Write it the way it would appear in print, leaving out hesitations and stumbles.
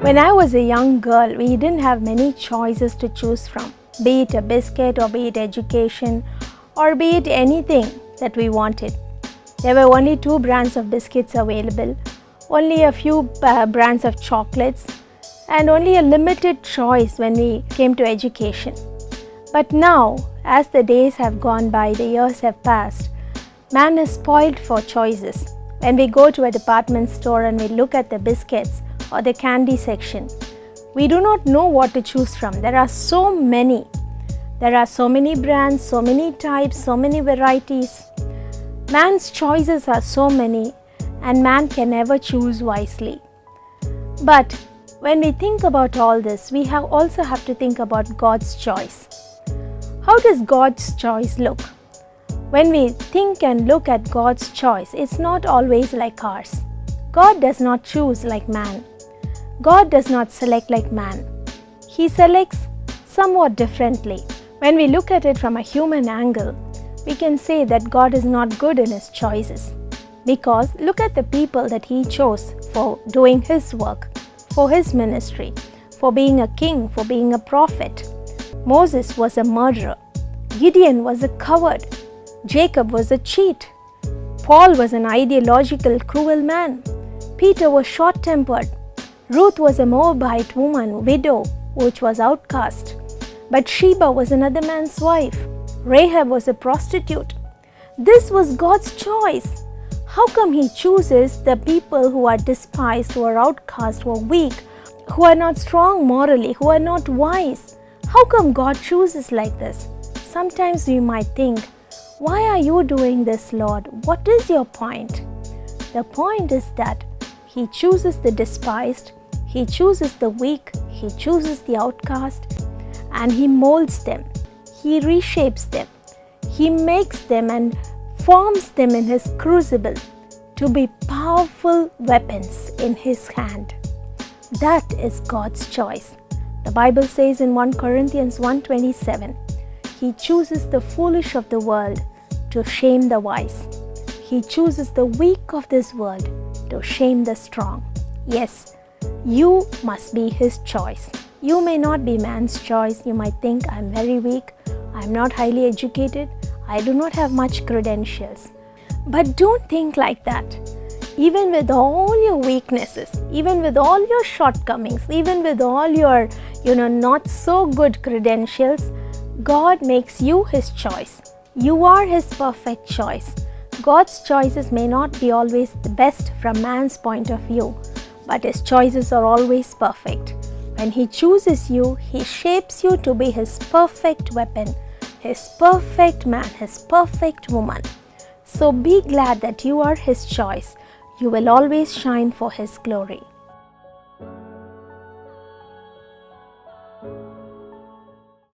When I was a young girl, we didn't have many choices to choose from, be it a biscuit or be it education or be it anything that we wanted. There were only 2 brands of biscuits available, only a few brands of chocolates, and only a limited choice when we came to education. But now, as the days have gone by, the years have passed, man is spoiled for choices. When we go to a department store and we look at the biscuits or the candy section, we do not know what to choose from. There are so many. There are so many brands, so many types, so many varieties. Man's choices are so many, and man can never choose wisely. But when we think about all this, we also have to think about God's choice. How does God's choice look? When we think and look at God's choice, it's not always like ours. God does not choose like man. God does not select like man. He selects somewhat differently. When we look at it from a human angle, we can say that God is not good in his choices. Because look at the people that he chose for doing his work, for his ministry, for being a king, for being a prophet. Moses was a murderer. Gideon was a coward. Jacob was a cheat. Paul was an ideological, cruel man. Peter was short-tempered. Ruth was a Moabite woman, widow, which was outcast. Bathsheba was another man's wife. Rahab was a prostitute. This was God's choice. How come he chooses the people who are despised, who are outcast, who are weak, who are not strong morally, who are not wise? How come God chooses like this? Sometimes we might think, why are you doing this, Lord? What is your point? The point is that he chooses the despised, he chooses the weak, he chooses the outcast, and he molds them, he reshapes them, he makes them and forms them in his crucible to be powerful weapons in his hand. That is God's choice. The Bible says in 1 Corinthians 1:27, he chooses the foolish of the world to shame the wise. He chooses the weak of this world to shame the strong. Yes, you must be his choice. You may not be man's choice. You might think, I'm very weak, I'm not highly educated, I do not have much credentials. But don't think like that. Even with all your weaknesses, even with all your shortcomings, even with all your, not so good credentials, God makes you his choice. You are his perfect choice. God's choices may not be always the best from man's point of view, but his choices are always perfect. When he chooses you, he shapes you to be his perfect weapon, his perfect man, his perfect woman. So be glad that you are his choice. You will always shine for his glory.